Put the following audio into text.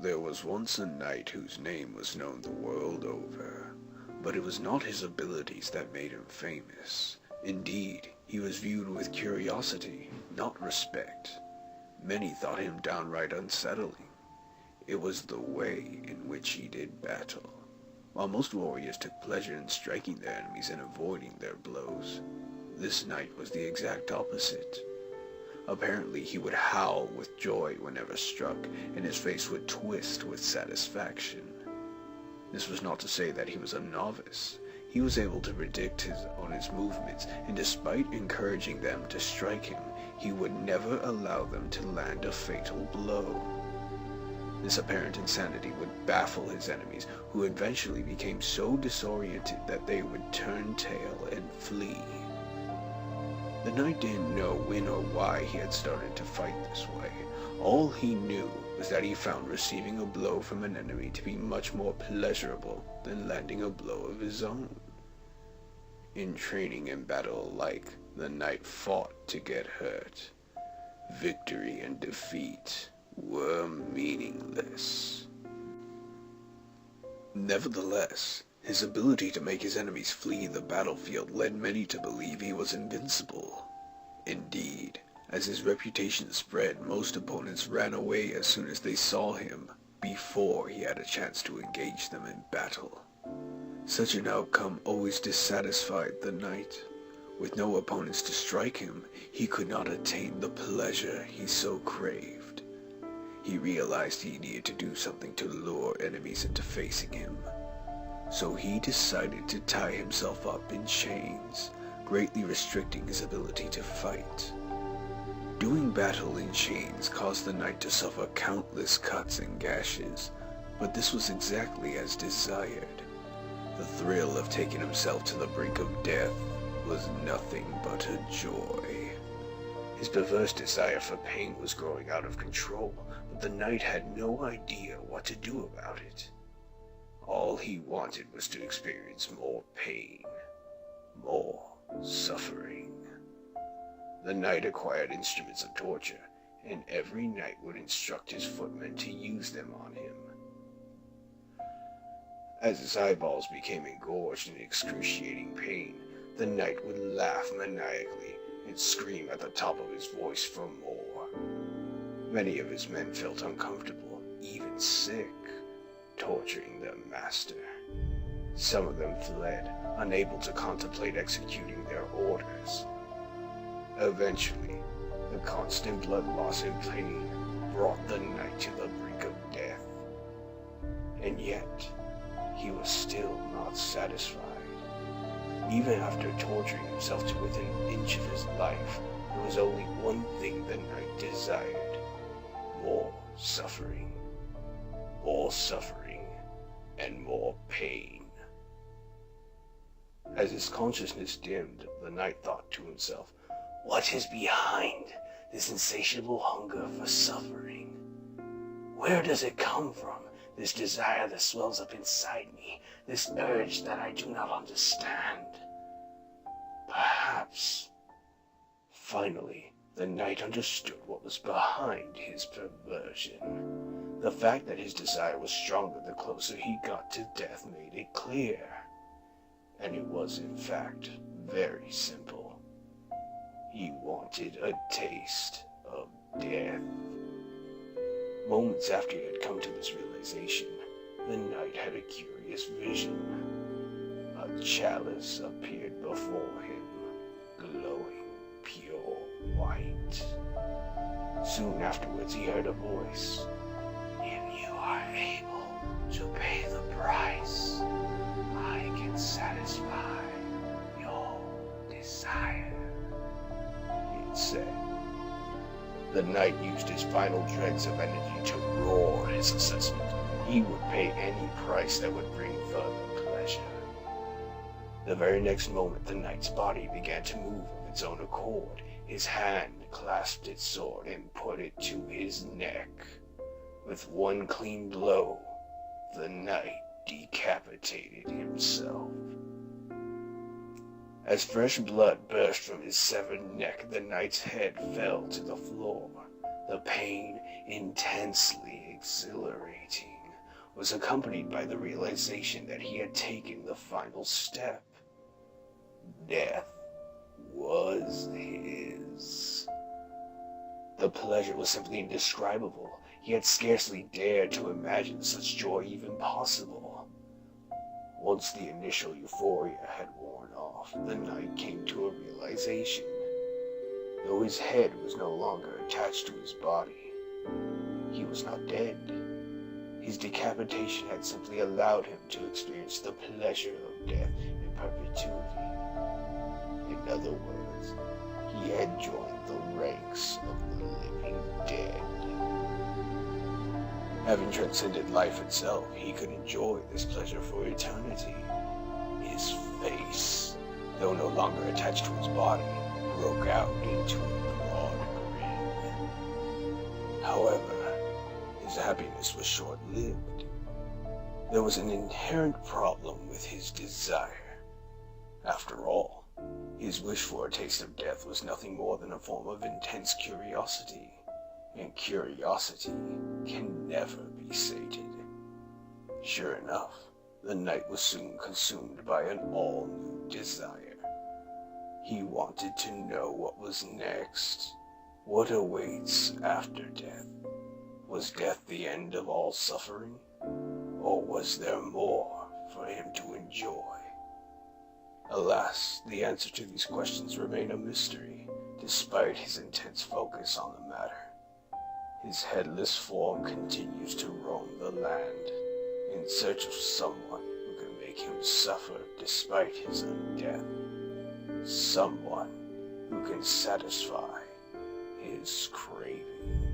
There was once a knight whose name was known the world over, but it was not his abilities that made him famous. Indeed, he was viewed with curiosity, not respect. Many thought him downright unsettling. It was the way in which he did battle. While most warriors took pleasure in striking their enemies and avoiding their blows, this knight was the exact opposite. Apparently, he would howl with joy whenever struck, and his face would twist with satisfaction. This was not to say that he was a novice. He was able to predict his opponent's movements, and despite encouraging them to strike him, he would never allow them to land a fatal blow. This apparent insanity would baffle his enemies, who eventually became so disoriented that they would turn tail and flee. The knight didn't know when or why he had started to fight this way. All he knew was that he found receiving a blow from an enemy to be much more pleasurable than landing a blow of his own. In training and battle alike, the knight fought to get hurt. Victory and defeat were meaningless. Nevertheless, his ability to make his enemies flee the battlefield led many to believe he was invincible. Indeed, as his reputation spread, most opponents ran away as soon as they saw him, before he had a chance to engage them in battle. Such an outcome always dissatisfied the knight. With no opponents to strike him, he could not attain the pleasure he so craved. He realized he needed to do something to lure enemies into facing him. So he decided to tie himself up in chains, greatly restricting his ability to fight. Doing battle in chains caused the knight to suffer countless cuts and gashes, but this was exactly as desired. The thrill of taking himself to the brink of death was nothing but a joy. His perverse desire for pain was growing out of control, but the knight had no idea what to do about it. All he wanted was to experience more pain, more suffering. The knight acquired instruments of torture, and every night would instruct his footmen to use them on him. As his eyeballs became engorged in excruciating pain, the knight would laugh maniacally and scream at the top of his voice for more. Many of his men felt uncomfortable, even sick, torturing their master. Some of them fled, unable to contemplate executing their orders. Eventually, the constant blood loss and pain brought the knight to the brink of death. And yet, he was still not satisfied. Even after torturing himself to within an inch of his life, there was only one thing the knight desired: more suffering. More suffering, and more pain. As his consciousness dimmed, the knight thought to himself, "What is behind this insatiable hunger for suffering? Where does it come from, this desire that swells up inside me, this urge that I do not understand?" Perhaps. Finally, the knight understood what was behind his perversion. The fact that his desire was stronger the closer he got to death made it clear. And it was, in fact, very simple. He wanted a taste of death. Moments after he had come to this realization, the knight had a curious vision. A chalice appeared before him, glowing pure white. Soon afterwards he heard a voice. "If you are able to pay the price, I can satisfy your desire," it said. The knight used his final dregs of energy to roar his assessment. He would pay any price that would bring further pleasure. The very next moment, the knight's body began to move of its own accord. His hand clasped its sword and put it to his neck. With one clean blow, the knight decapitated himself. As fresh blood burst from his severed neck, the knight's head fell to the floor. The pain, intensely exhilarating, was accompanied by the realization that he had taken the final step. Death was his. The pleasure was simply indescribable. He had scarcely dared to imagine such joy even possible. Once the initial euphoria had worn off, the knight came to a realization. Though his head was no longer attached to his body, he was not dead. His decapitation had simply allowed him to experience the pleasure of death in perpetuity. In other words, he had joined the ranks of the living dead. Having transcended life itself, he could enjoy this pleasure for eternity. His face, though no longer attached to his body, broke out into a broad grin. However, his happiness was short-lived. There was an inherent problem with his desire. After all, his wish for a taste of death was nothing more than a form of intense curiosity, and curiosity can never be sated. Sure enough, the knight was soon consumed by an all-new desire. He wanted to know what was next, what awaits after death. Was death the end of all suffering, or was there more for him to enjoy? Alas, the answer to these questions remain a mystery, despite his intense focus on the matter. His headless form continues to roam the land, in search of someone who can make him suffer despite his own death. Someone who can satisfy his craving.